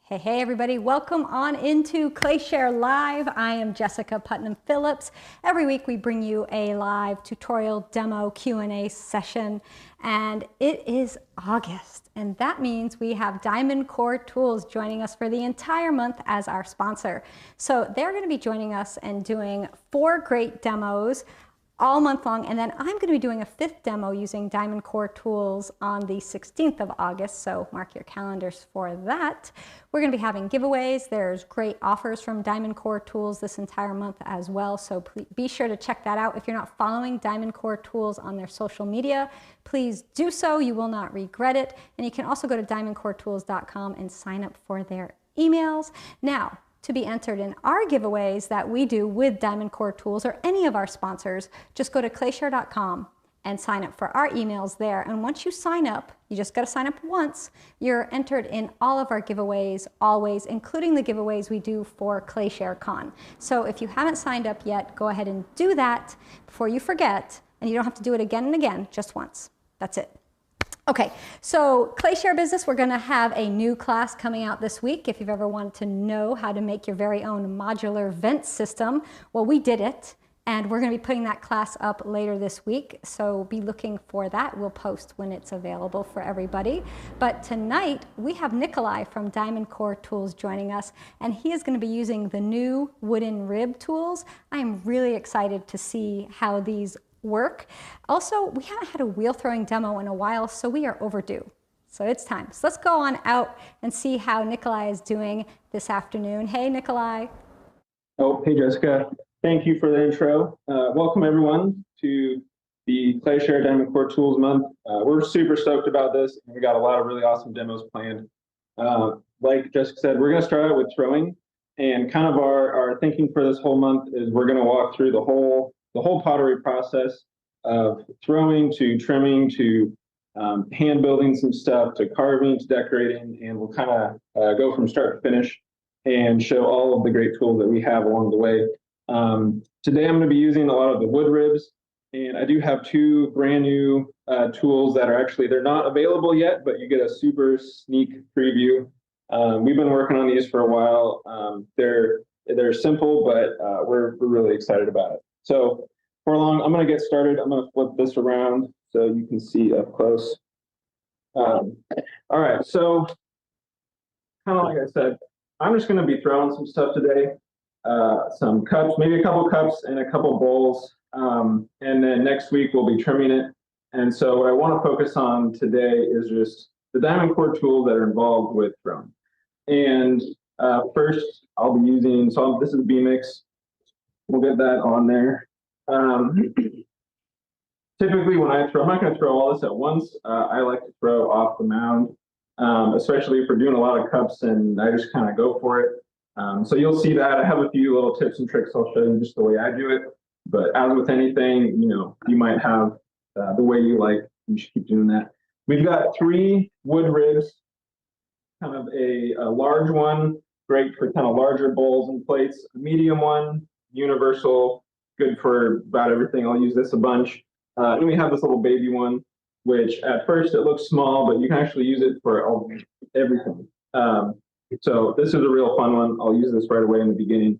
Hey, hey, everybody. Welcome on into ClayShare Live. I am Jessica Putnam-Phillips. Every week we bring you a live tutorial demo Q&A session, and it is August, and that means we have DiamondCore Tools joining us for the entire month as our sponsor. So they're going to be joining us and doing 4 great demos all month long, and then I'm going to be doing a 5th demo using DiamondCore Tools on the 16th of August, so mark your calendars for that. We're going to be having giveaways. There's great offers from DiamondCore Tools this entire month as well, so please be sure to check that out. If you're not following DiamondCore Tools on their social media, please do so. You will not regret it. And you can also go to diamondcoretools.com and sign up for their emails. Now, to be entered in our giveaways that we do with DiamondCore Tools or any of our sponsors, just go to clayshare.com and sign up for our emails there. And once you sign up, you just got to sign up once, you're entered in all of our giveaways, always, including the giveaways we do for ClayShare Con. So if you haven't signed up yet, go ahead and do that before you forget, and you don't have to do it again and again, just once. That's it. Okay, so ClayShare Business, we're going to have a new class coming out this week. If you've ever wanted to know how to make your very own modular vent system, well, we did it, and we're going to be putting that class up later this week, so be looking for that. We'll post when it's available for everybody. But tonight, we have Nicholai from DiamondCore Tools joining us, and he is going to be using the new wooden rib tools. I am really excited to see how these work. Also, we haven't had a wheel throwing demo in a while, so we are overdue. So it's time. So let's go on out and see how Nicholai is doing this afternoon. Hey, Nicholai. Oh, hey, Jessica. Thank you for the intro. Welcome, everyone, to the ClayShare DiamondCore Tools month. We're super stoked about this, and we got a lot of really awesome demos planned. Like Jessica said, we're going to start out with throwing, and kind of our thinking for this whole month is we're going to walk through the whole pottery process of throwing to trimming to hand building some stuff to carving to decorating, and we'll kind of go from start to finish and show all of the great tools that we have along the way. Today I'm going to be using a lot of the wood ribs, and I do have 2 brand new tools that are actually, they're not available yet, but you get a super sneak preview. We've been working on these for a while. They're simple, but we're really excited about it. So for long, I'm going to get started. I'm going to flip this around so you can see up close. All right, so kind of like I said, I'm just going to be throwing some stuff today. Some cups, maybe a couple cups and a couple bowls. And then next week we'll be trimming it. And so what I want to focus on today is just the DiamondCore tools that are involved with throwing. And first I'll be using, so this is B-Mix. We'll get that on there. Typically when I throw, I'm not going to throw all this at once. I like to throw off the mound, especially if we're doing a lot of cups, and I just kind of go for it. So you'll see that. I have a few little tips and tricks I'll show you just the way I do it. But as with anything, you might have the way you like. You should keep doing that. We've got 3 wood ribs, kind of a large one, great for kind of larger bowls and plates, a medium one, universal, good for about everything. I'll use this a bunch. And we have this little baby one, which at first it looks small, but you can actually use it for everything. So this is a real fun one. I'll use this right away in the beginning.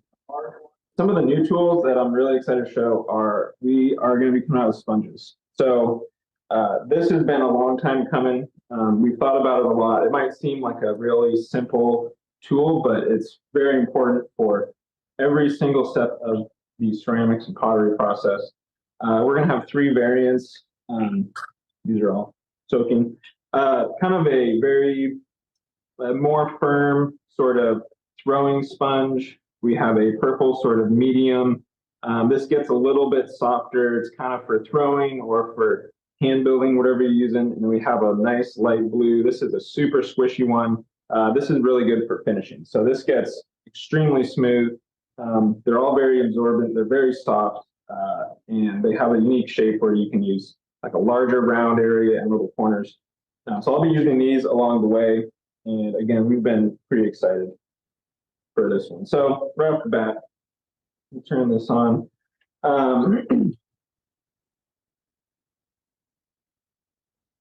Some of the new tools that I'm really excited to show are, we are going to be coming out with sponges. So this has been a long time coming. We've thought about it a lot. It might seem like a really simple tool, but it's very important for every single step of the ceramics and pottery process. We're going to have 3 variants. These are all soaking. Kind of a very more firm sort of throwing sponge. We have a purple sort of medium. This gets a little bit softer. It's kind of for throwing or for hand building, whatever you're using. And we have a nice light blue. This is a super squishy one. This is really good for finishing. So this gets extremely smooth. They're all very absorbent. They're very soft, and they have a unique shape where you can use like a larger round area and little corners. So I'll be using these along the way. And again, we've been pretty excited for this one. So right off the bat, we'll turn this on.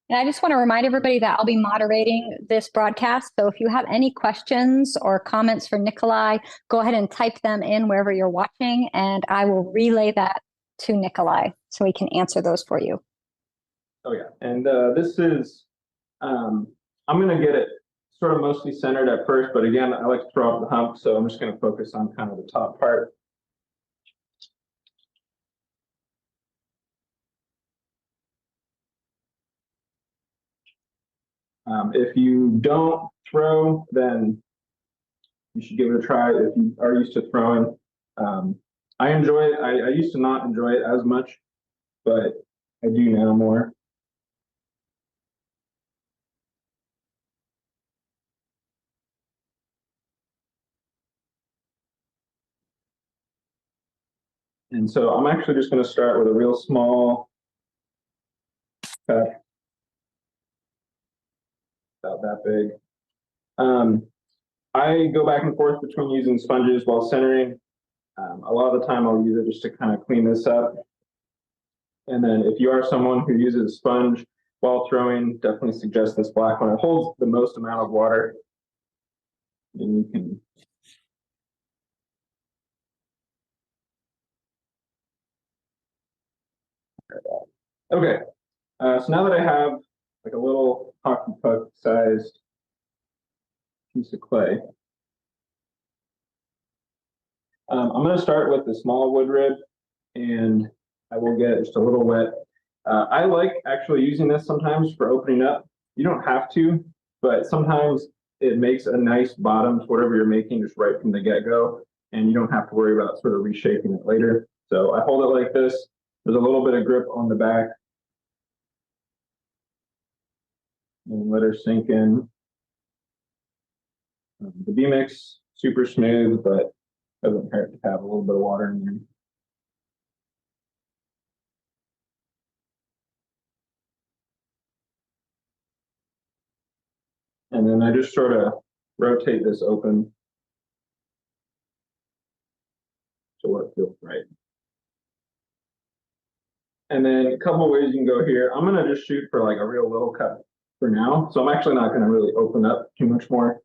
And I just want to remind everybody that I'll be moderating this broadcast. So if you have any questions or comments for Nicholai, go ahead and type them in wherever you're watching, and I will relay that to Nicholai so he can answer those for you. Oh yeah, and this is, I'm going to get it sort of mostly centered at first, but again, I like to throw off the hump, so I'm just going to focus on kind of the top part. If you don't throw, then you should give it a try if you are used to throwing. I enjoy it. I used to not enjoy it as much, but I do now more. And so I'm actually just going to start with a real small cup, about that big. I go back and forth between using sponges while centering. A lot of the time I'll use it just to kind of clean this up. And then if you are someone who uses a sponge while throwing, definitely suggest this black one. It holds the most amount of water. And you can okay. So now that I have like a little hockey puck sized piece of clay, I'm going to start with the small wood rib, and I will get just a little wet. I like actually using this sometimes for opening up. You don't have to, but sometimes it makes a nice bottom to whatever you're making just right from the get-go, and you don't have to worry about sort of reshaping it later. So I hold it like this. There's a little bit of grip on the back. And let her sink in. The B-mix, super smooth, but doesn't hurt to have a little bit of water in there. And then I just sort of rotate this open to where it feels right. And then a couple of ways you can go here. I'm going to just shoot for like a real little cut for now. So I'm actually not going to really open up too much more.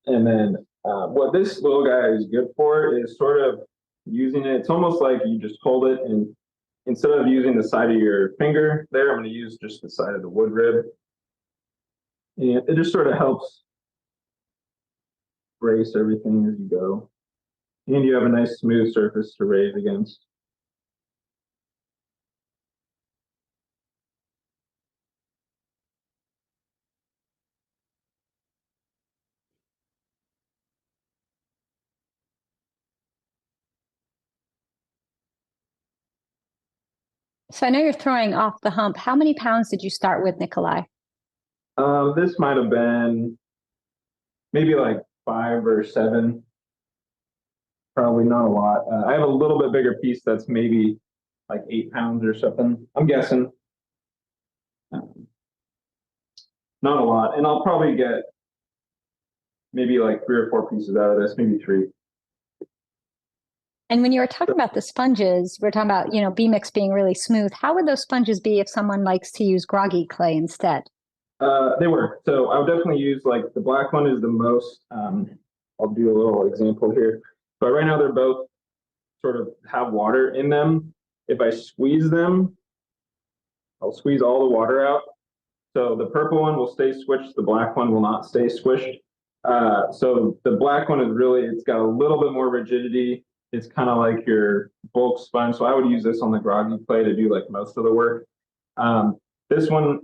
And then what this little guy is good for is sort of using it. It's almost like you just hold it, and instead of using the side of your finger there, I'm going to use just the side of the wood rib. And it just sort of helps brace everything as you go. And you have a nice smooth surface to raise against. So I know you're throwing off the hump. How many pounds did you start with, Nicholai? This might have been maybe like 5 or 7. Probably not a lot. I have a little bit bigger piece that's maybe like 8 pounds or something. I'm guessing. Not a lot. And I'll probably get maybe like 3 or 4 pieces out of this, maybe 3. And when you were talking about the sponges, we're talking about, B-mix being really smooth. How would those sponges be if someone likes to use groggy clay instead? They work. So I would definitely use like the black one is the most, I'll do a little example here. But right now they're both sort of have water in them. If I squeeze them, I'll squeeze all the water out. So the purple one will stay squished, the black one will not stay squished. So the black one is really, it's got a little bit more rigidity. It's kind of like your bulk sponge. So I would use this on the groggy clay to do like most of the work. This one,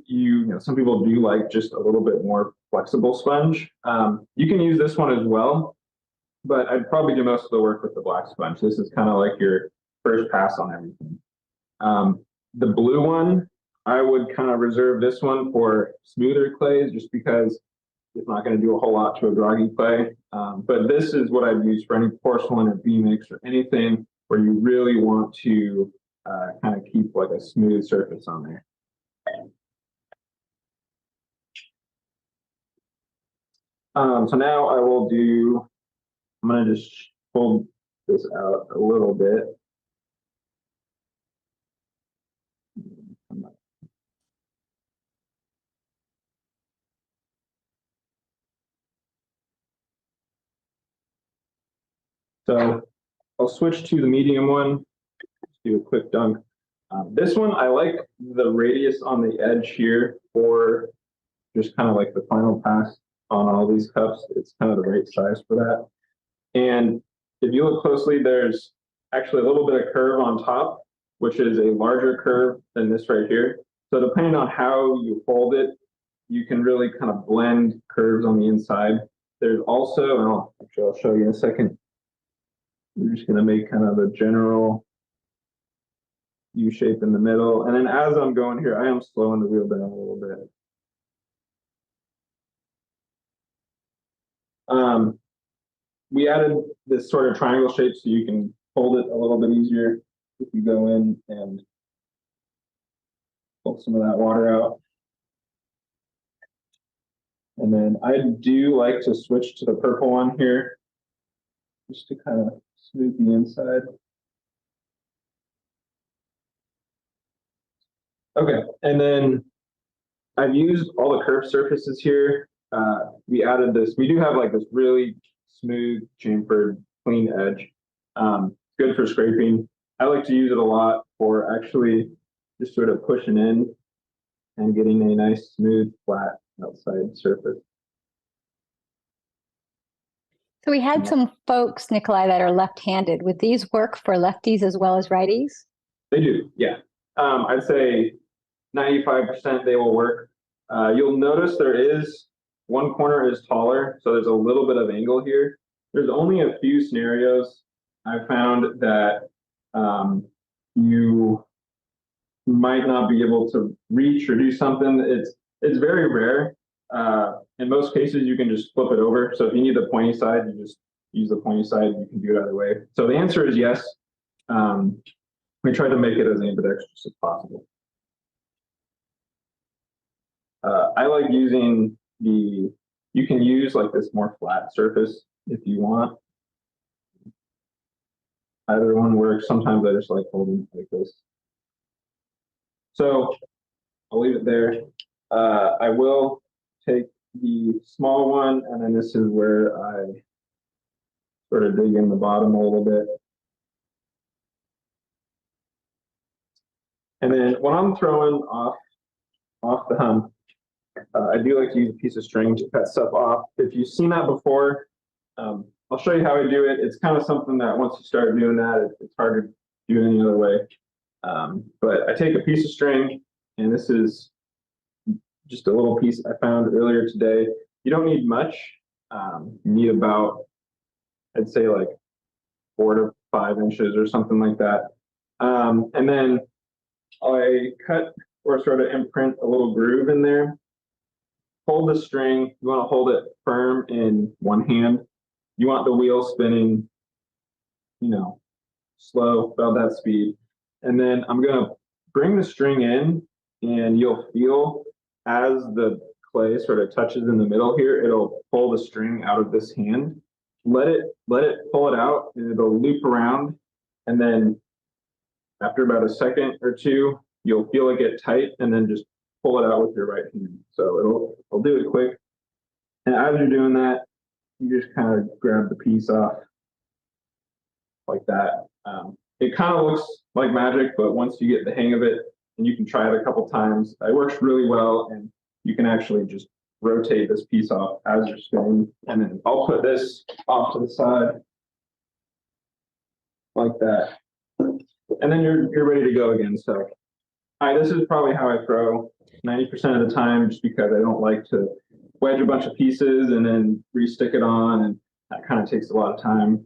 some people do like just a little bit more flexible sponge. You can use this one as well, but I'd probably do most of the work with the black sponge. This is kind of like your first pass on everything. The blue one, I would kind of reserve this one for smoother clays just because it's not going to do a whole lot to a groggy clay. But this is what I'd use for any porcelain or B-mix or anything where you really want to kind of keep like a smooth surface on there. So now I will I'm going to just fold this out a little bit. So I'll switch to the medium one, do a quick dunk. This one, I like the radius on the edge here for just kind of like the final pass on all these cups. It's kind of the right size for that. And if you look closely, there's actually a little bit of curve on top, which is a larger curve than this right here. So depending on how you hold it, you can really kind of blend curves on the inside. There's also, and I'll show you in a second. We're just going to make kind of a general U shape in the middle. And then as I'm going here, I am slowing the wheel down a little bit. We added this sort of triangle shape so you can hold it a little bit easier if you go in and pull some of that water out. And then I do like to switch to the purple one here, just to kind of smooth the inside. Okay, and then I've used all the curved surfaces here. We added this. We do have like this really smooth, chamfered, clean edge. Good for scraping. I like to use it a lot for actually just sort of pushing in and getting a nice, smooth, flat outside surface. So we had some folks, Nicholai, that are left-handed. Would these work for lefties as well as righties? They do, yeah. I'd say 95% they will work. You'll notice there is one corner is taller, so there's a little bit of angle here. There's only a few scenarios I found that you might not be able to reach or do something. It's very rare. In most cases, you can just flip it over. So if you need the pointy side, you just use the pointy side. You can do it either way. So the answer is yes. We try to make it as ambidextrous as possible. I like using you can use like this more flat surface if you want. Either one works. Sometimes I just like holding it like this. So I'll leave it there. I will take the small one, and then this is where I sort of dig in the bottom a little bit. And then when I'm throwing off the hump, I do like to use a piece of string to cut stuff off. If you've seen that before, I'll show you how I do it. It's kind of something that once you start doing that, it's hard to do it any other way. But I take a piece of string, and this is just a little piece I found earlier today. You don't need much. You need about, I'd say like 4 to 5 inches or something like that. And then I cut or sort of imprint a little groove in there. Hold the string. You want to hold it firm in one hand. You want the wheel spinning, slow, about that speed. And then I'm going to bring the string in, and you'll feel as the clay sort of touches in the middle here, it'll pull the string out of this hand. Let it pull it out, and it'll loop around. And then after about a second or two, you'll feel it get tight, and then just pull it out with your right hand. So it'll do it quick. And as you're doing that, you just kind of grab the piece off like that. It kind of looks like magic, but once you get the hang of it, and you can try it a couple times, it works really well, and you can actually just rotate this piece off as you're spinning. And then I'll put this off to the side like that. And then you're ready to go again. So this is probably how I throw 90% of the time, just because I don't like to wedge a bunch of pieces and then re-stick it on, and that kind of takes a lot of time.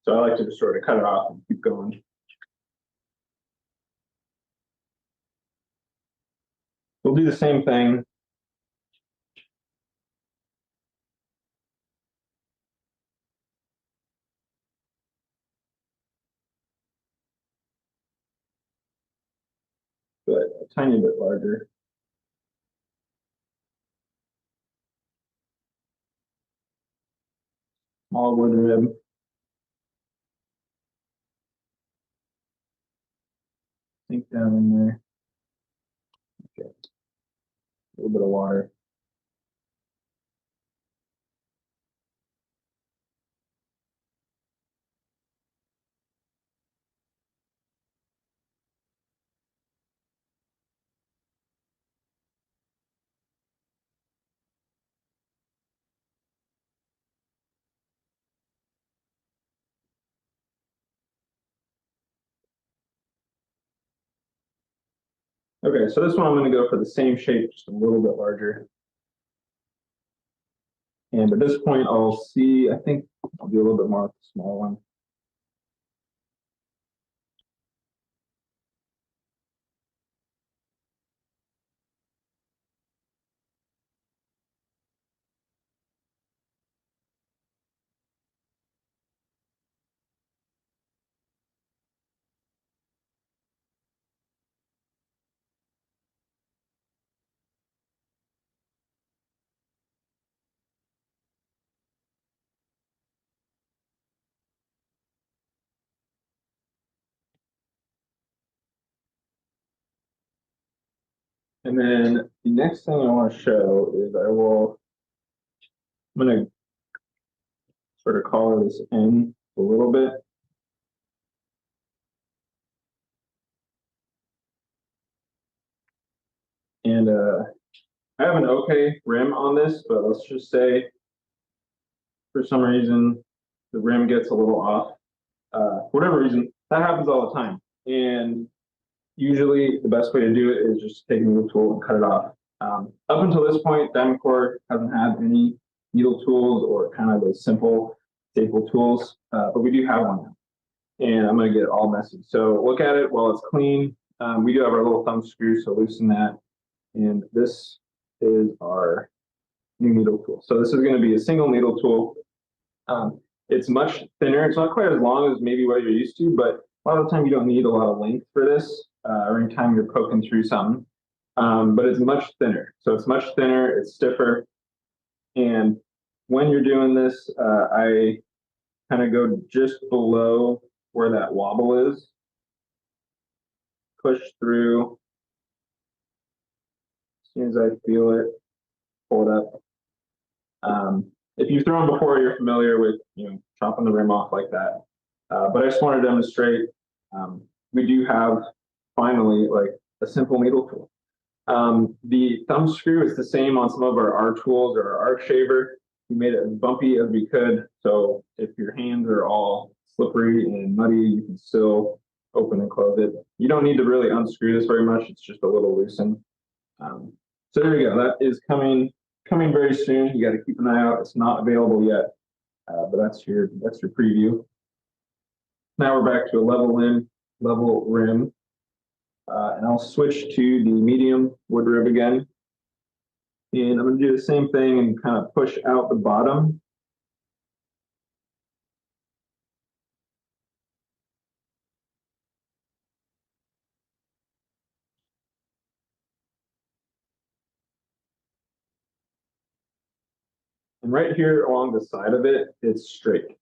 So I like to just sort of cut it off and keep going. We'll do the same thing. But a tiny bit larger. Small wood rib. Sink down in there. Okay. A little bit of water. Okay, so this one I'm going to go for the same shape, just a little bit larger. And at this point, I think I'll do a little bit more with the small one. And then the next thing I want to show is I'm going to sort of color this in a little bit. And I have an okay rim on this, but let's just say for some reason the rim gets a little off. For whatever reason, that happens all the time. And usually the best way to do it is just take a needle tool and cut it off. Up until this point, DiamondCore hasn't had any needle tools or kind of those simple staple tools, but we do have one now. And I'm going to get it all messy. So look at it while it's clean. We do have our little thumb screw, so loosen that. And this is our new needle tool. So this is going to be a single needle tool. It's much thinner. It's not quite as long as maybe what you're used to, but a lot of the time you don't need a lot of length for this, or anytime you're poking through something. But it's much thinner. So it's much thinner, it's stiffer. And when you're doing this, I kind of go just below where that wobble is. Push through. As soon as I feel it, pull it up. If you've thrown before, you're familiar with chopping the rim off like that. But I just want to demonstrate. We do have finally like a simple needle tool. The thumb screw is the same on some of our R tools or our arc shaver. We made it as bumpy as we could, so if your hands are all slippery and muddy, you can still open and close it. You don't need to really unscrew this very much. It's just a little loosened. So there you go. That is coming very soon. You got to keep an eye out. It's not available yet, but that's your preview. Now we're back to a level rim, and I'll switch to the medium wood rib again. And I'm going to do the same thing and kind of push out the bottom. And right here along the side of it, it's straight.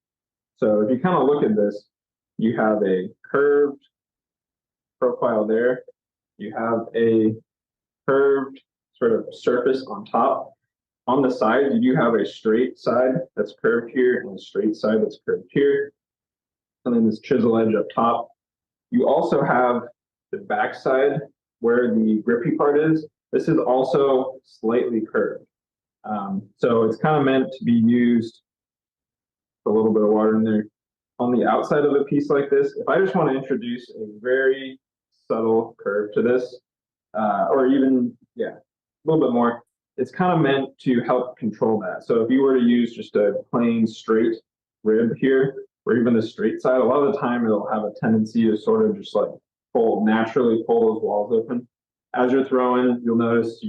So if you kind of look at this, you have a curved profile there. You have a curved sort of surface on top. On the side, you do have a straight side that's curved here and a straight side that's curved here. And then this chisel edge up top. You also have the back side where the grippy part is. This is also slightly curved. So it's kind of meant to be used with a little bit of water in there. On the outside of a piece like this, if I just want to introduce a very subtle curve to this, or even, a little bit more, it's kind of meant to help control that. So if you were to use just a plain straight rib here, or even the straight side, a lot of the time it'll have a tendency to sort of just like naturally pull those walls open. As you're throwing, you'll notice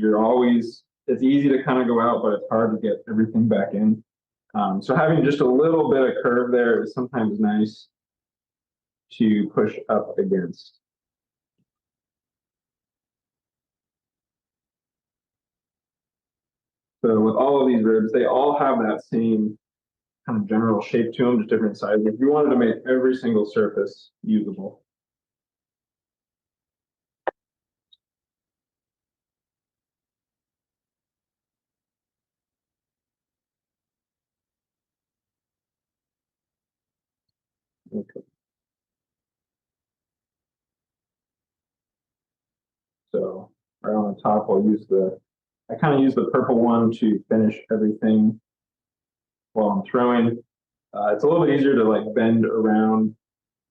it's easy to kind of go out, but it's hard to get everything back in. So having just a little bit of curve there is sometimes nice to push up against. So with all of these ribs, they all have that same kind of general shape to them, just different sizes. If you wanted to make every single surface usable. Okay. So right on the top, I kind of use the purple one to finish everything while I'm throwing. It's a little bit easier to like bend around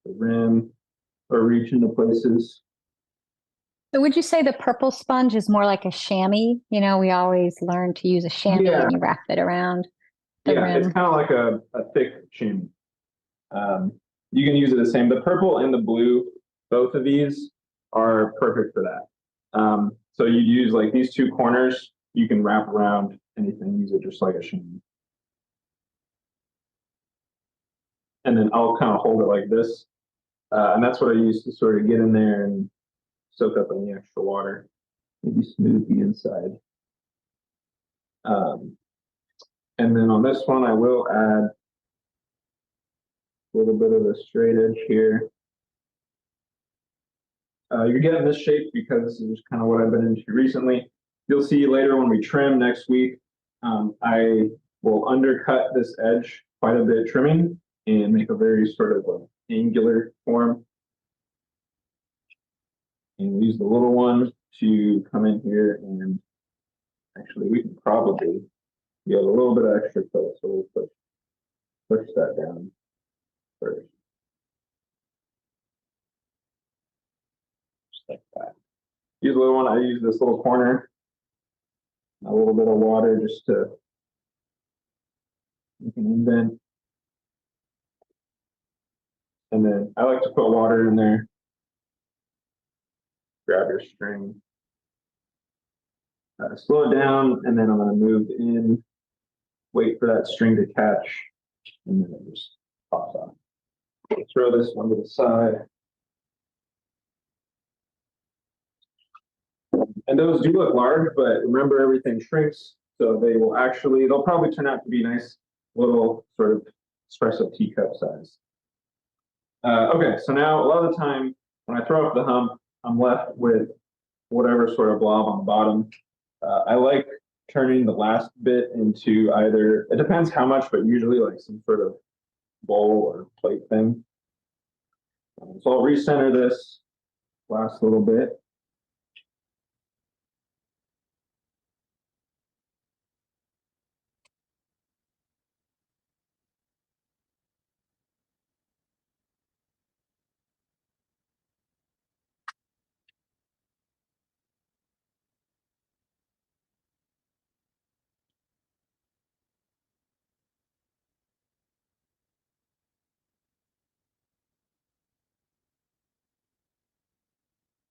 the rim or reach into places. So would you say the purple sponge is more like a chamois? You know, we always learn to use a chamois Yeah, and you wrap it around the yeah, it's rim. kind of like a thick chamois. Um, you can use it the same. The purple and the blue, both of these are perfect for that. So you use like these two corners, you can wrap around anything, use it just like a chamois. And then I'll kind of hold it like this. And that's what I use to sort of get in there and soak up any extra water, maybe smooth the inside. Um, and then on this one, I will add a little bit of a straight edge here. You're getting this shape because this is just kind of what I've been into recently. You'll see later when we trim next week, I will undercut this edge quite a bit trimming and make a very sort of like angular form. And we'll use the little one to come in here, and actually we can probably get a little bit of extra clay, so we'll push that down first. Just like that. Use the little one, I use this little corner, a little bit of water just to make an indent. And then I like to put water in there. Grab your string, slow it down, and then I'm going to move in, wait for that string to catch, and then it just pops off. Throw this one to the side. And those do look large, but remember everything shrinks, so they'll probably turn out to be nice little sort of espresso teacup size. Okay, so now a lot of the time when I throw up the hump, I'm left with whatever sort of blob on the bottom. I like turning the last bit into either, it depends how much, but usually like some sort of bowl or plate thing. So I'll recenter this last little bit.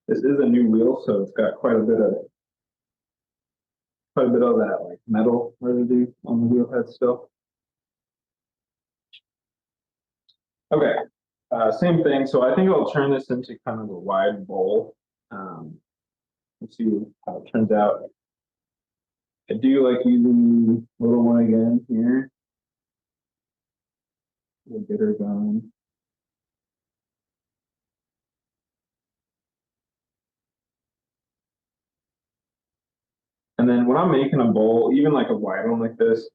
This is a new wheel, so it's got quite a bit of that like metal residue on the wheel head still. Okay, same thing. So I think I'll turn this into kind of a wide bowl. Let's see how it turns out. I do like using the little one again here. We'll get her going. And then when I'm making a bowl, even like a wide one like this,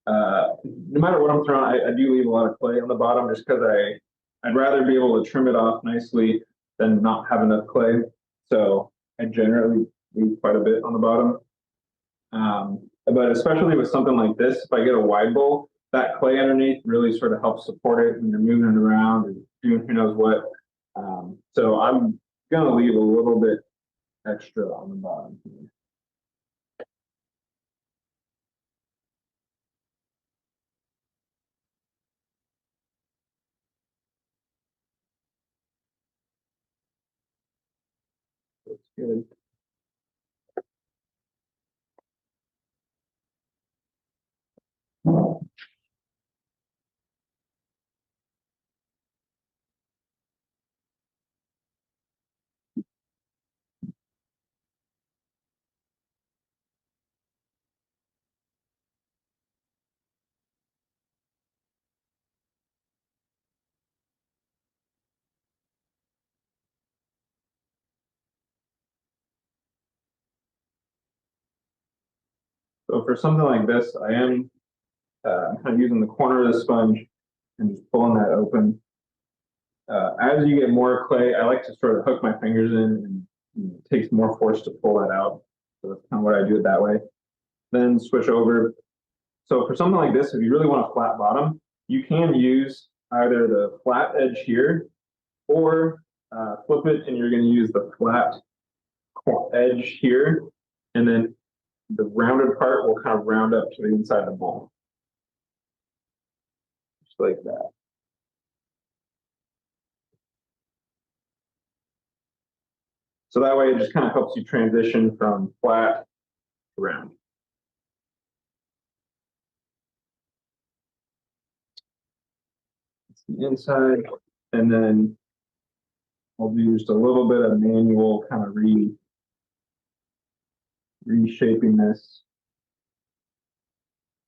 no matter what I'm throwing, I do leave a lot of clay on the bottom just because I'd rather be able to trim it off nicely than not have enough clay. So I generally leave quite a bit on the bottom. But especially with something like this, if I get a wide bowl, that clay underneath really sort of helps support it when you're moving it around and doing who knows what. So I'm going to leave a little bit extra on the bottom here. That's good. So for something like this, I am kind of using the corner of the sponge and just pulling that open. As you get more clay, I like to sort of hook my fingers in, and it takes more force to pull that out. So that's kind of what I do it that way. Then switch over. So for something like this, if you really want a flat bottom, you can use either the flat edge here or flip it, and you're going to use the flat edge here, and then the rounded part will kind of round up to the inside of the bowl. Just like that. So that way it just kind of helps you transition from flat to round. It's the inside, and then I'll do just a little bit of manual kind of reshaping this.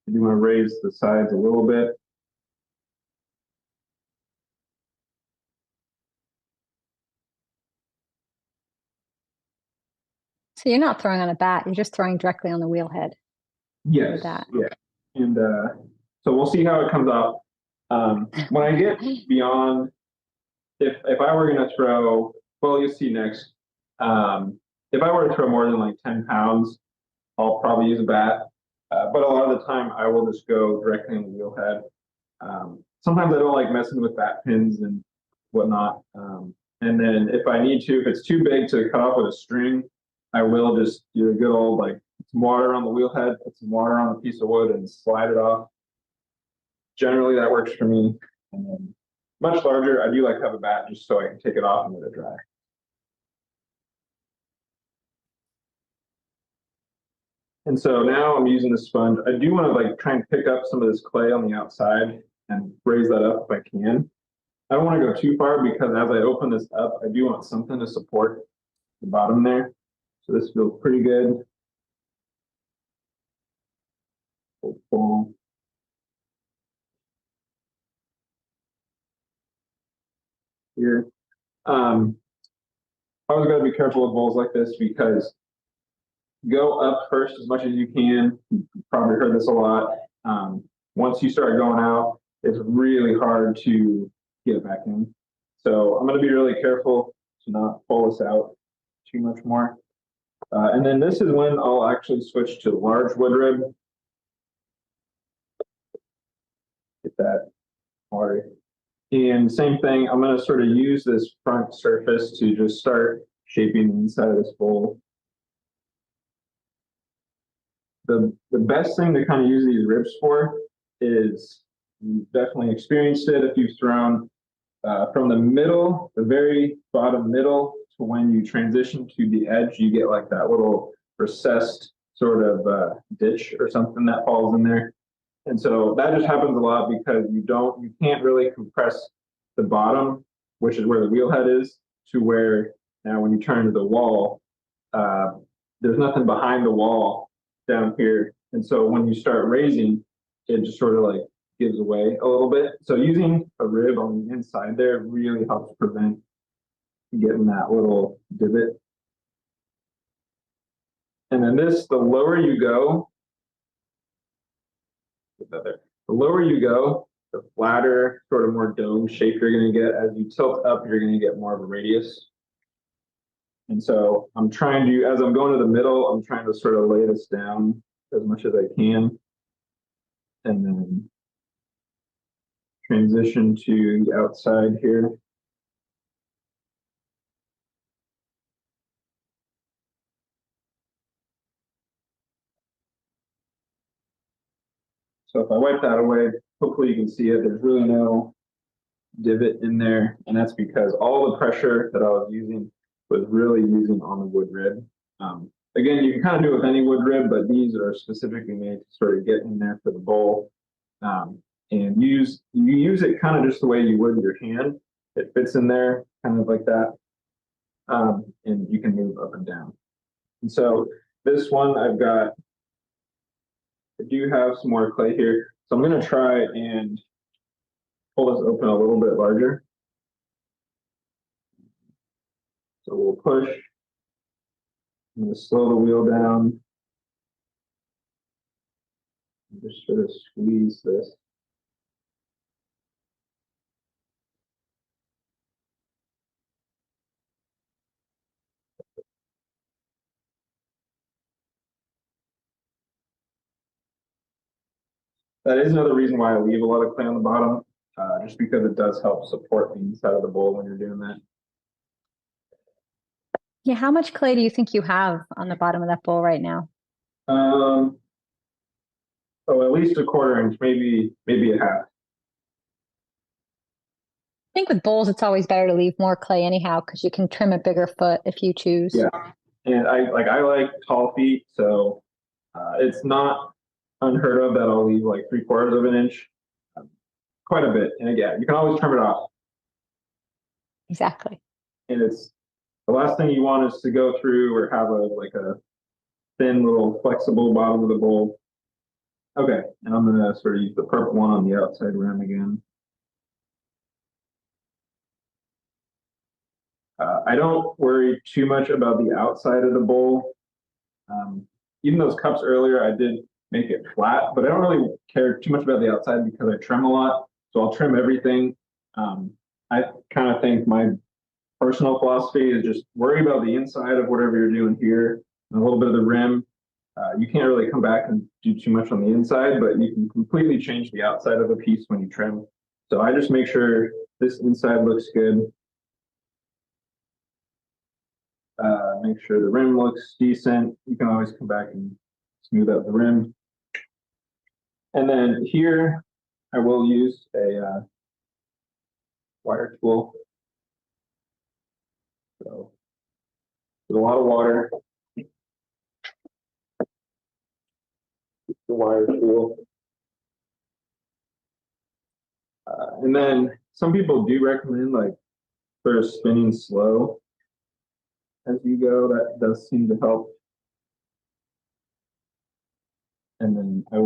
You want to raise the sides a little bit. So you're not throwing on a bat, you're just throwing directly on the wheel head. Yes, yeah. And so we'll see how it comes out. When I get beyond, if I were going to throw, well, you'll see next. If I were to throw more than like 10 pounds, I'll probably use a bat. But a lot of the time, I will just go directly on the wheel head. Sometimes I don't like messing with bat pins and whatnot. And then if I need to, if it's too big to cut off with a string, I will just do a good old, like, some water on the wheel head, put some water on a piece of wood and slide it off. Generally, that works for me. And then much larger, I do like to have a bat just so I can take it off and let it dry. And so now I'm using the sponge. I do want to like try and pick up some of this clay on the outside and raise that up if I can. I don't want to go too far because as I open this up, I do want something to support the bottom there. So this feels pretty good. Here. I always got to be careful with bowls like this because go up first as much as you can. You've probably heard this a lot. Once you start going out, it's really hard to get it back in. So I'm going to be really careful to not pull this out too much more. And then this is when I'll actually switch to large wood rib. Get that water. And same thing, I'm going to sort of use this front surface to just start shaping the inside of this bowl. The best thing to kind of use these ribs for is, you've definitely experienced it if you've thrown from the middle, the very bottom middle, to when you transition to the edge, you get like that little recessed sort of ditch or something that falls in there. And so that just happens a lot because you can't really compress the bottom, which is where the wheel head is, to where now when you turn to the wall, there's nothing behind the wall down here. And so when you start raising, it just sort of like gives away a little bit. So using a rib on the inside there really helps prevent getting that little divot. And then this, the lower you go, the lower you go, the flatter, sort of more dome shape you're going to get. As you tilt up, you're going to get more of a radius. And so I'm trying to, as I'm going to the middle, I'm trying to sort of lay this down as much as I can. And then transition to the outside here. So if I wipe that away, hopefully you can see it. There's really no divot in there. And that's because all the pressure that I was using was really using on the wood rib. Again, you can kind of do it with any wood rib, but these are specifically made to sort of get in there for the bowl. And you use it kind of just the way you would with your hand. It fits in there kind of like that. And you can move up and down. And so this one I do have some more clay here. So I'm going to try and pull this open a little bit larger. So we'll push. I'm going to slow the wheel down. And just sort of squeeze this. That is another reason why I leave a lot of clay on the bottom, just because it does help support the inside of the bowl when you're doing that. Yeah, how much clay do you think you have on the bottom of that bowl right now? Oh, at least a quarter inch, maybe a half. I think with bowls, it's always better to leave more clay anyhow, because you can trim a bigger foot if you choose. Yeah, and I like tall feet, so it's not unheard of that I'll leave like 3/4 of an inch, quite a bit. And again, you can always trim it off. Exactly. And it's the last thing you want is to go through or have a thin little flexible bottom of the bowl. Okay, and I'm gonna sort of use the purple one on the outside rim again. I don't worry too much about the outside of the bowl. Um, Even those cups earlier, I did make it flat, but I don't really care too much about the outside because I trim a lot. So I'll trim everything. I kind of think my personal philosophy is just worry about the inside of whatever you're doing here, and a little bit of the rim. You can't really come back and do too much on the inside, but you can completely change the outside of a piece when you trim. So I just make sure this inside looks good. Make sure the rim looks decent. You can always come back and smooth out the rim. And then here, I will use a wire tool. So, with a lot of water, the wire tool. And then some people do recommend like sort of spinning slow as you go. That does seem to help. And then I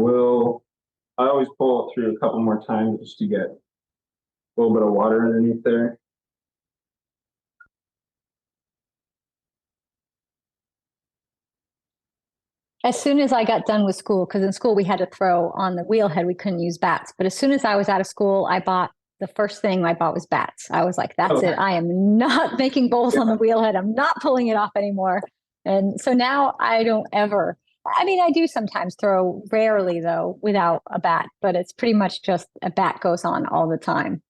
always pull it through a couple more times just to get a little bit of water underneath there. As soon as I got done with school, because in school we had to throw on the wheel head, we couldn't use bats. But as soon as I was out of school, the first thing I bought was bats. I was like, that's it. I am not making bowls on the wheel head. I'm not pulling it off anymore. And so now I don't ever, I mean, I do sometimes throw, rarely though, without a bat, but it's pretty much just a bat goes on all the time.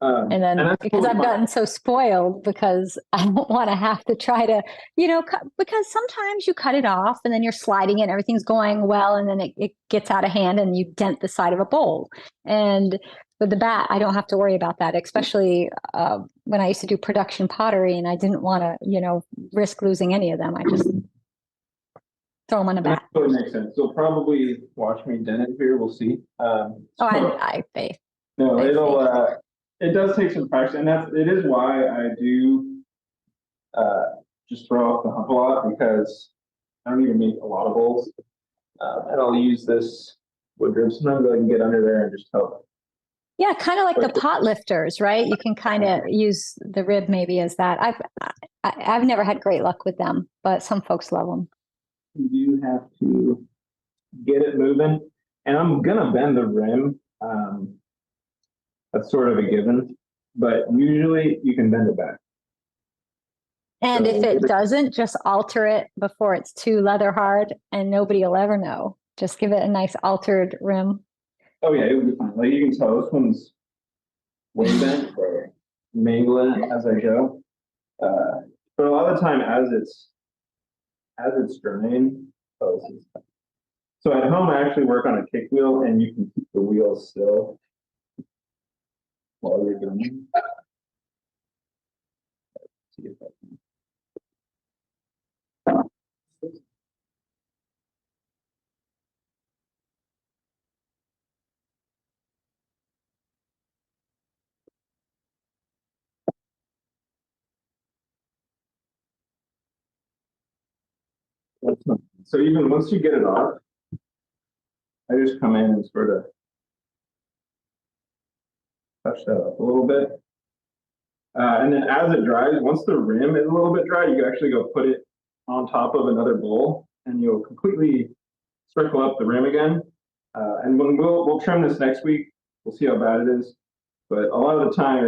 And then because I've gotten so spoiled because I don't want to have to try to, because sometimes you cut it off and then you're sliding it and everything's going well. And then it gets out of hand and you dent the side of a bowl. And with the bat, I don't have to worry about that, especially when I used to do production pottery and I didn't want to, risk losing any of them. I just throw them on a bat. That totally makes sense. You'll probably watch me dent it here. We'll see. No, it does take some practice, and it is why I do just throw off the hump a lot because I don't even make a lot of bowls, and I'll use this wood rib. Sometimes I can get under there and just help. Yeah, kind of like the pot lifters, right? You can kind of use the rib maybe as that. I've never had great luck with them, but some folks love them. You do have to get it moving, and I'm gonna bend the rim. That's sort of a given, but usually you can bend it back. And if it doesn't, just alter it before it's too leather hard and nobody will ever know. Just give it a nice altered rim. Oh yeah, it would be fine. Like you can tell this one's way bent or mangling it as I go. But a lot of the time as it's drying, so at home I actually work on a kick wheel and you can keep the wheel still while you're doing it. See if I can. So even once you get it off, I just come in and sort of touch that up a little bit. And then as it dries, once the rim is a little bit dry, you can actually go put it on top of another bowl and you'll completely circle up the rim again. And when we'll trim this next week, we'll see how bad it is. But a lot of the time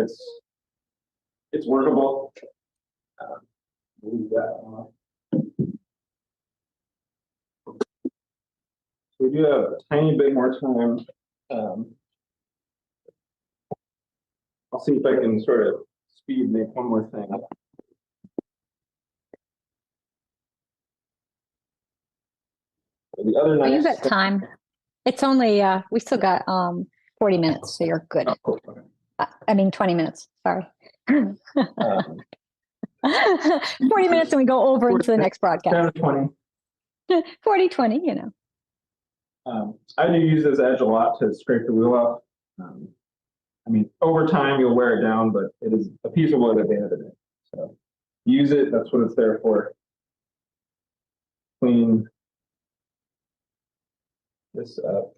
it's workable. Leave that off. So we do have a tiny bit more time. I'll see if I can sort of speed make one more thing. The other Oh, nice you got time. It's only, we still got 40 minutes, so you're good. Oh, cool. Okay. I mean, 20 minutes, sorry. Um, 40 minutes and we go over into the next broadcast. 20. 40, 20, you know. I do use this edge a lot to scrape the wheel off. I mean, over time you'll wear it down, but it is a piece of wood at the end of the day. So use it, that's what it's there for. Clean this up.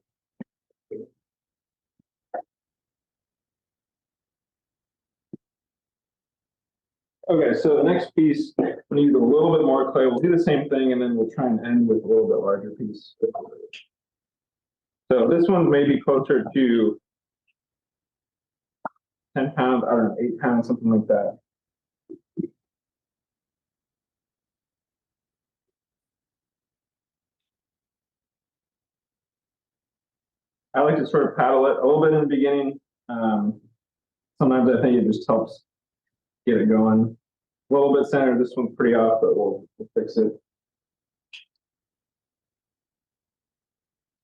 Okay, so the next piece, we need a little bit more clay. We'll do the same thing, and then we'll try and end with a little bit larger piece. So this one may be closer to 10 pounds, I don't know, 8 pounds, something like that. I like to sort of paddle it a little bit in the beginning. Sometimes I think it just helps get it going. A little bit centered. This one's pretty off, but we'll fix it.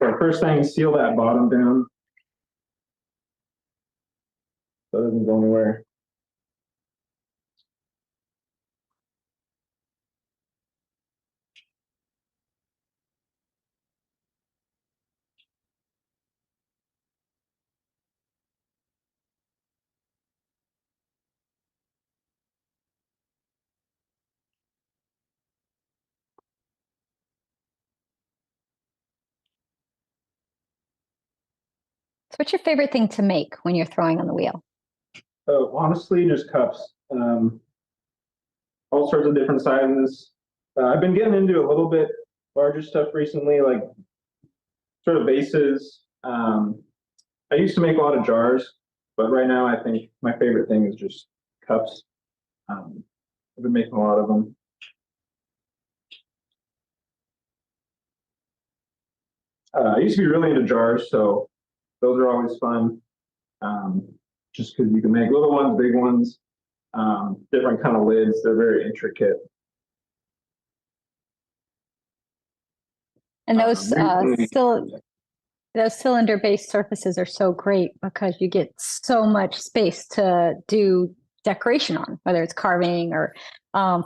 So first thing, seal that bottom down so it doesn't go anywhere. So what's your favorite thing to make when you're throwing on the wheel? Oh, honestly, just cups. All sorts of different sizes. I've been getting into a little bit larger stuff recently, like sort of vases. I used to make a lot of jars, but right now I think my favorite thing is just cups. I've been making a lot of them. I used to be really into jars, so those are always fun. Just because you can make little ones, big ones, different kind of lids. They're very intricate. And those those cylinder-based surfaces are so great because you get so much space to do decoration on, whether it's carving or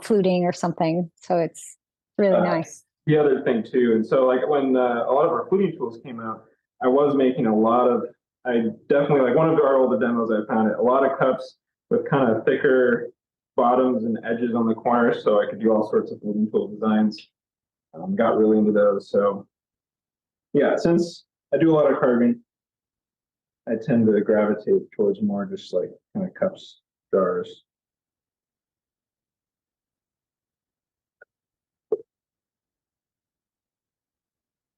fluting or something. So it's really nice. The other thing too, and so like when a lot of our fluting tools came out, I was making a lot of. I definitely like one of our older demos. I found it a lot of cups with kind of thicker bottoms and edges on the corners, so I could do all sorts of fluting tool designs. Got really into those. So yeah, since I do a lot of carving, I tend to gravitate towards more just like kind of cups, jars.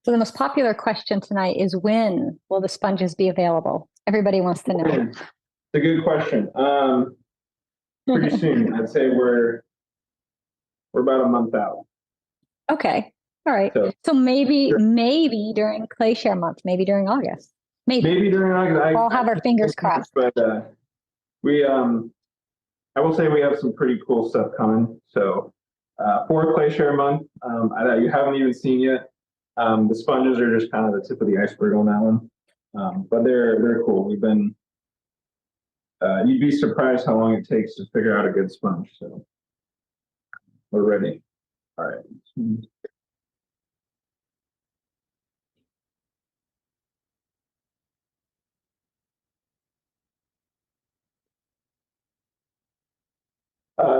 So the most popular question tonight is, when will the sponges be available? Everybody wants to know. It's a good question. Pretty soon. I'd say we're about a month out. Okay. All right. So maybe during ClayShare month, maybe during August. Maybe during August. We'll have our fingers crossed. But I will say we have some pretty cool stuff coming. So for ClayShare month, that you haven't even seen yet. The sponges are just kind of the tip of the iceberg on that one. But they're cool. We've been you'd be surprised how long it takes to figure out a good sponge. So we're ready. All right. And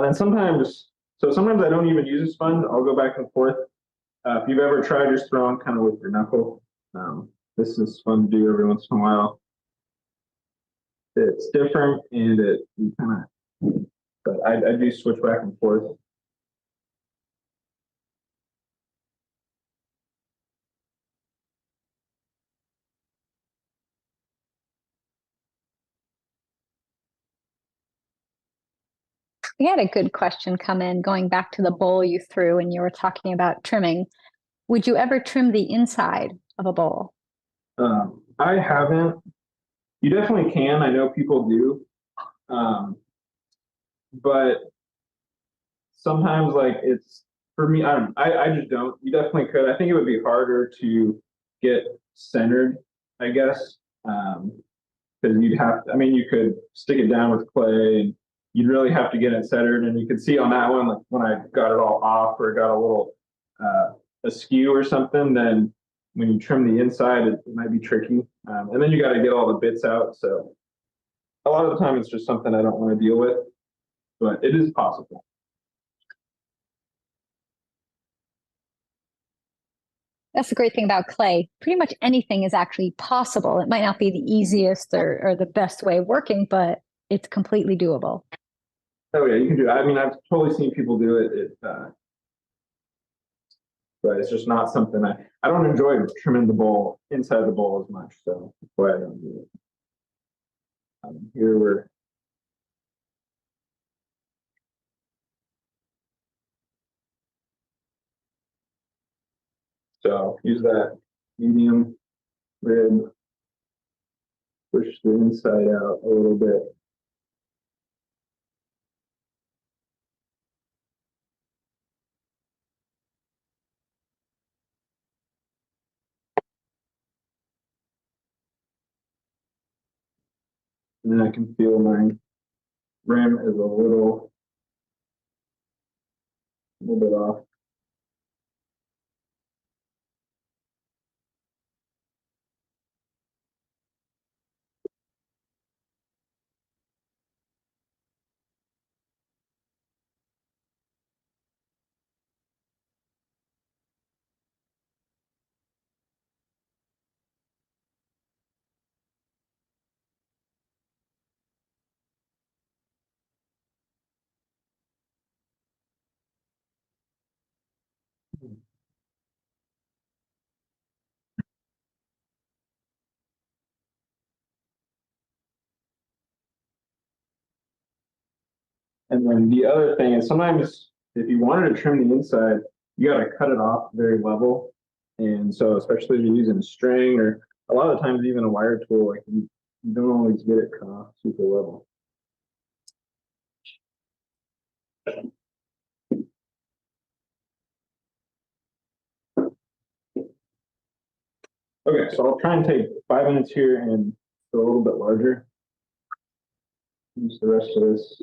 then sometimes I don't even use a sponge. I'll go back and forth. If you've ever tried just throwing kind of with your knuckle, this is fun to do every once in a while. It's different, and but I do switch back and forth. We had a good question come in going back to the bowl you threw and you were talking about trimming. Would you ever trim the inside of a bowl? I haven't. You definitely can. I know people do. But sometimes like For me, I just don't. You definitely could. I think it would be harder to get centered, I guess, because you'd have. I mean, you could stick it down with clay, and you'd really have to get it centered. And you could see on that one, like when I got it all off or got a little askew or something, then when you trim the inside, it might be tricky. And then you got to get all the bits out. So a lot of the time, it's just something I don't want to deal with, but it is possible. That's the great thing about clay. Pretty much anything is actually possible. It might not be the easiest or the best way of working, but it's completely doable. Oh yeah, you can do it. I mean, I've totally seen people do it. But it's just not something I don't enjoy trimming the bowl inside the bowl as much. So that's why I don't do it. Here we're so use that medium rib, push the inside out a little bit. And then I can feel my rim is a little bit off. And then the other thing is sometimes if you wanted to trim the inside, you got to cut it off very level. And so especially if you're using a string or a lot of times even a wire tool, like you don't always get it cut off super level. Okay, so I'll try and take 5 minutes here and go a little bit larger. Use the rest of this.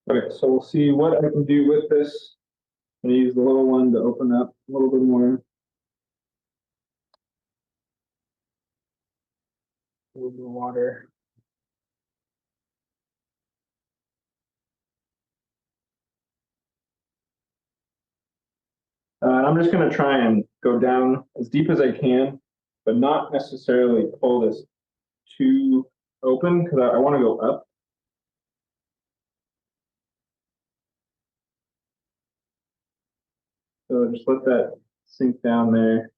Okay, so we'll see what I can do with this. I'm gonna use the little one to open up a little bit more. A little bit of water. I'm just gonna try and go down as deep as I can, but not necessarily pull this too open because I want to go up. So just let that sink down there.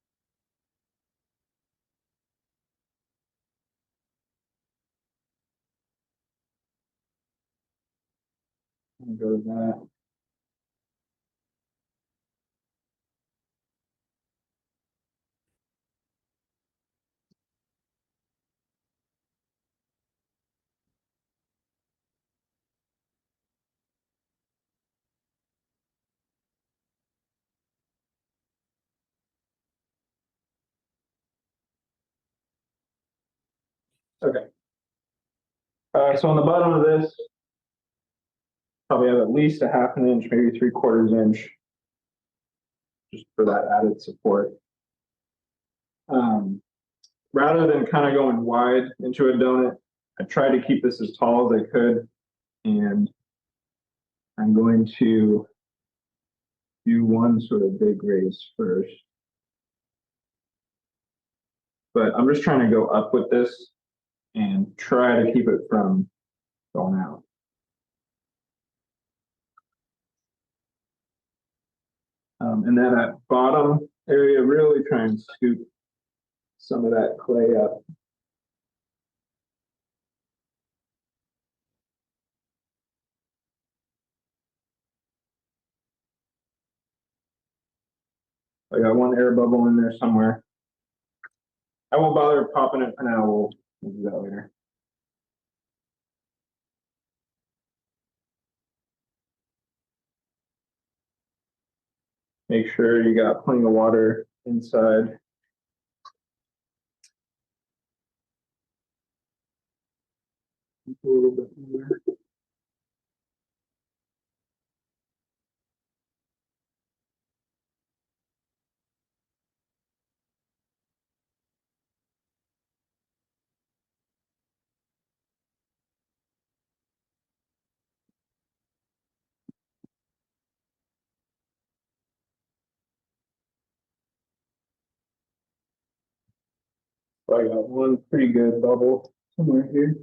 And go to that. Okay. So on the bottom of this, probably have at least a 1/2 inch, maybe 3/4 inch just for that added support. Rather than kind of going wide into a donut, I tried to keep this as tall as I could, and I'm going to do one sort of big raise first. But I'm just trying to go up with this and try to keep it from going out. And then at bottom area, really try and scoop some of that clay up. I got one air bubble in there somewhere. I won't bother popping it for now. We'll do that later. Make sure you got plenty of water inside. A little bit more. So I got one pretty good bubble somewhere here.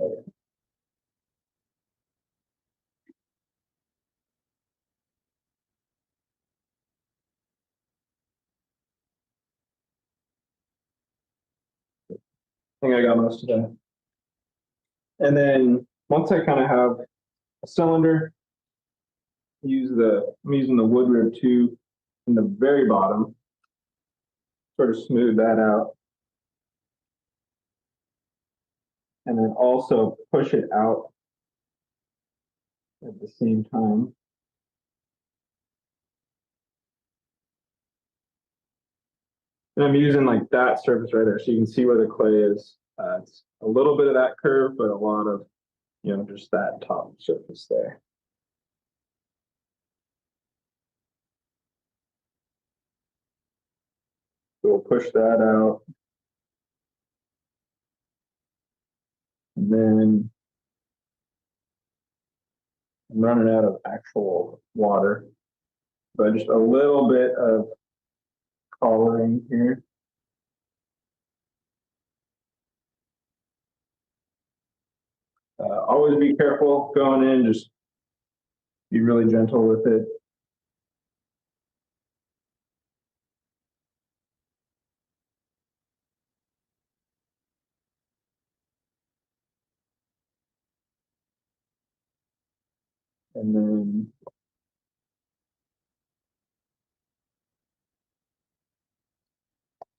Okay. I think I got most of that. And then once I kind of have a cylinder, I'm using the wood rib tube in the very bottom, sort of smooth that out. And then also push it out at the same time. And I'm using like that surface right there, so you can see where the clay is. It's a little bit of that curve, but a lot of, just that top surface there. So we'll push that out. And then I'm running out of actual water, but just a little bit of coloring here. Always be careful going in, just be really gentle with it. And then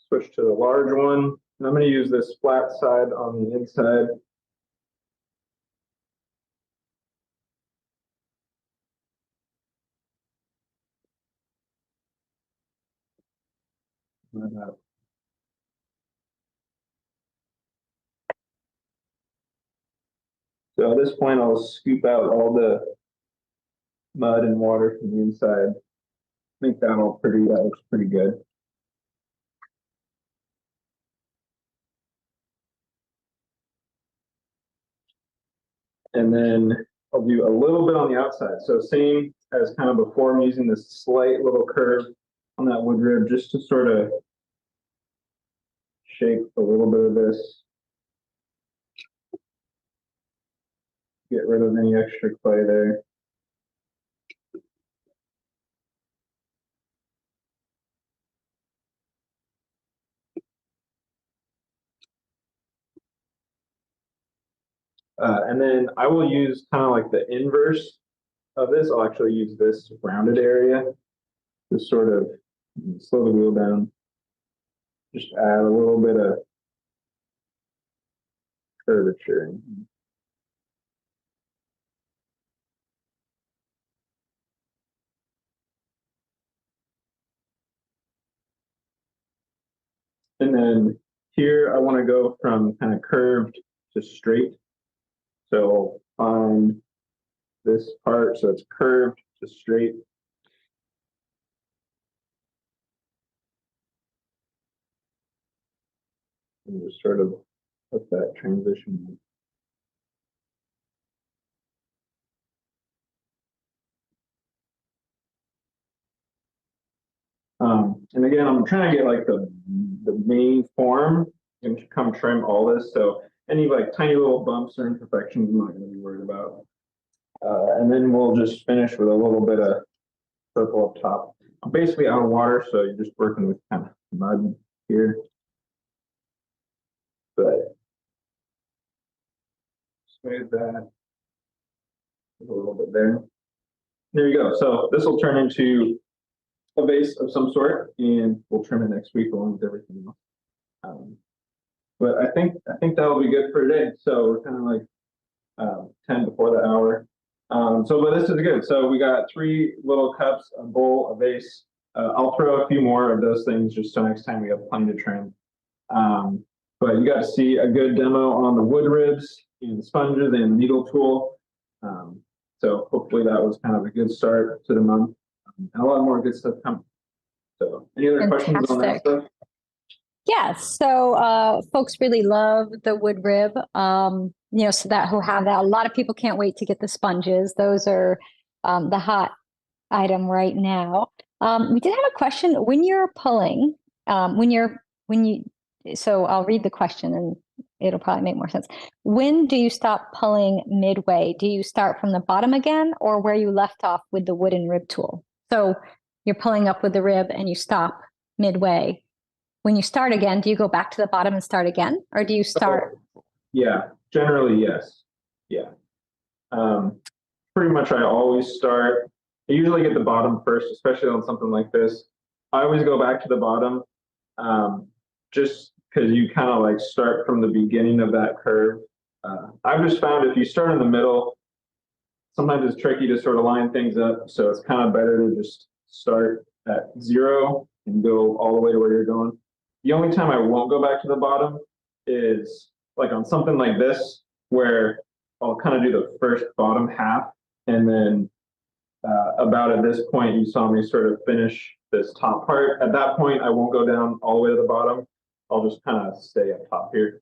switch to the large one. And I'm going to use this flat side on the inside. So at this point, I'll scoop out all the mud and water from the inside. I think that looks pretty good. And then I'll do a little bit on the outside. So same as kind of before, I'm using this slight little curve on that wood rib just to sort of shape a little bit of this. Get rid of any extra clay there. And then I will use kind of like the inverse of this. I'll actually use this rounded area to sort of slow the wheel down. Just add a little bit of curvature. And then here I want to go from kind of curved to straight. So find this part so it's curved, just straight. And just sort of put that transition in. And again, I'm trying to get like the main form and come trim all this. So any like tiny little bumps or imperfections, I'm not going to be worried about. And then we'll just finish with a little bit of purple up top. I'm basically out of water, so you're just working with kind of mud here. But smooth that a little bit there. There you go. So this will turn into a vase of some sort, and we'll trim it next week along with everything else. But I think that'll be good for today. So we're kind of like 10 before the hour. But this is good. So we got 3 little cups, a bowl, a vase. I'll throw a few more of those things just so next time we have plenty to trim. But you got to see a good demo on the wood ribs and the sponges and the needle tool. So hopefully that was kind of a good start to the month. And a lot more good stuff coming. So any other questions on that stuff? Yeah, so folks really love the wood rib, so that who have that. A lot of people can't wait to get the sponges. Those are the hot item right now. We did have a question when you're pulling, so I'll read the question and it'll probably make more sense. When do you stop pulling midway? Do you start from the bottom again or where you left off with the wooden rib tool? So you're pulling up with the rib and you stop midway. When you start again, do you go back to the bottom and start again? Or do you start? Yeah, generally, yes. Yeah. Pretty much I always start, I usually get the bottom first, especially on something like this. I always go back to the bottom, just because you kind of like start from the beginning of that curve. I've just found if you start in the middle, sometimes it's tricky to sort of line things up. So it's kind of better to just start at 0 and go all the way to where you're going. The only time I won't go back to the bottom is like on something like this, where I'll kind of do the first bottom half. And then about at this point, you saw me sort of finish this top part. At that point, I won't go down all the way to the bottom. I'll just kind of stay up top here.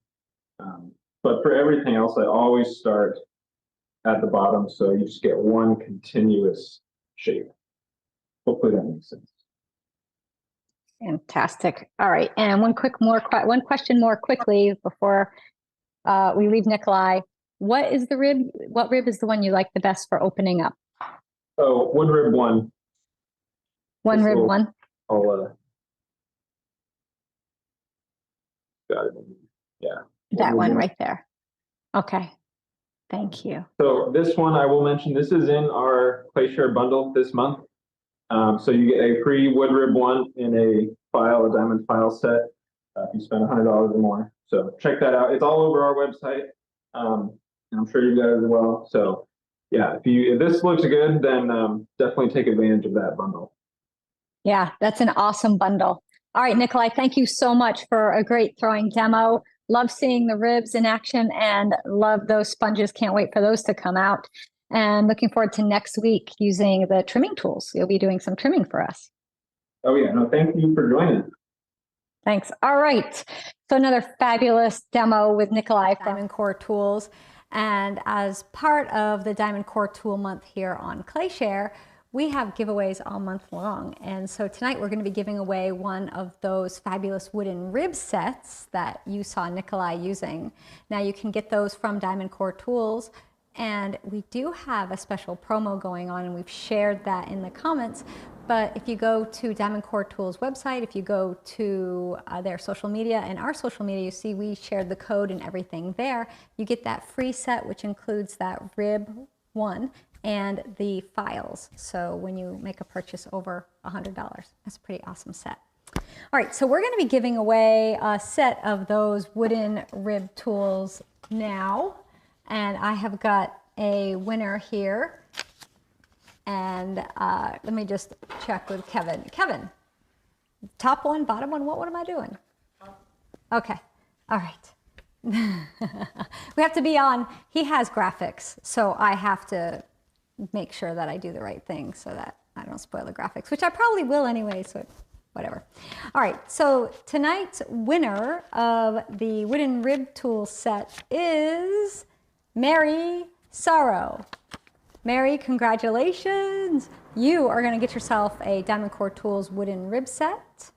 But for everything else, I always start at the bottom. So you just get one continuous shape. Hopefully that makes sense. Fantastic. All right. And one question more quickly before we leave Nicholai. What rib is the one you like the best for opening up? Oh, wood rib 1. One rib 1? I'll got it. Yeah. That one right there. Okay. Thank you. So this one, I will mention, this is in our ClayShare bundle this month. So you get a free wood rib 1 in a diamond file set if you spend $100 or more. So check that out. It's all over our website. And I'm sure you guys as well. So yeah, if this looks good, then definitely take advantage of that bundle. Yeah, that's an awesome bundle. All right, Nicholai, thank you so much for a great throwing demo. Love seeing the ribs in action and love those sponges. Can't wait for those to come out. And looking forward to next week using the trimming tools. You'll be doing some trimming for us. Oh yeah, no, thank you for joining. Thanks. All right. So another fabulous demo with Nicholai from DiamondCore Tools. And as part of the DiamondCore Tool Month here on ClayShare, we have giveaways all month long. And so tonight we're going to be giving away one of those fabulous wooden rib sets that you saw Nicholai using. Now you can get those from DiamondCore Tools. And we do have a special promo going on, and we've shared that in the comments. But if you go to DiamondCore Tools website, if you go to their social media and our social media, you see we shared the code and everything there. You get that free set, which includes that rib 1 and the files. So when you make a purchase over $100, that's a pretty awesome set. All right, so we're going to be giving away a set of those wooden rib tools now. And I have got a winner here. And let me just check with Kevin. Kevin, top one, bottom one, what am I doing? Okay, all right. We have to be on, he has graphics, so I have to make sure that I do the right thing so that I don't spoil the graphics, which I probably will anyway, so whatever. All right, so tonight's winner of the wooden rib tool set is Mary Sorrow. Mary, congratulations. You are gonna get yourself a DiamondCore Tools wooden rib set.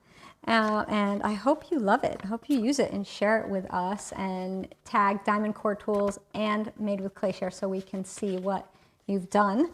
And I hope you love it. I hope you use it and share it with us and tag DiamondCore Tools and Made with ClayShare so we can see what you've done.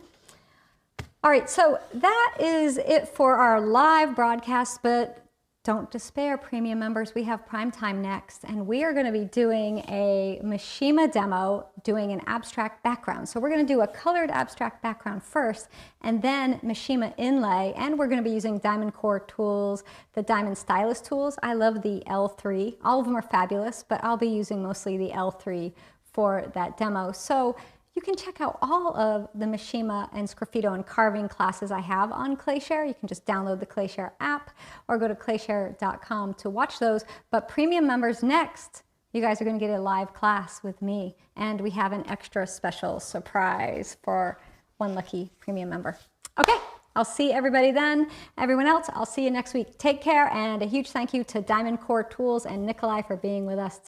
All right, so that is it for our live broadcast, but don't despair, premium members. We have prime time next, and we are going to be doing a Mishima demo, doing an abstract background. So we're going to do a colored abstract background first, and then Mishima inlay, and we're going to be using DiamondCore Tools, the Diamond Stylus tools. I love the L3. All of them are fabulous, but I'll be using mostly the L3 for that demo. So you can check out all of the Mishima and Sgraffito and carving classes I have on ClayShare. You can just download the ClayShare app or go to clayshare.com to watch those. But premium members next, you guys are going to get a live class with me. And we have an extra special surprise for one lucky premium member. Okay, I'll see everybody then. Everyone else, I'll see you next week. Take care, and a huge thank you to DiamondCore Tools and Nicholai for being with us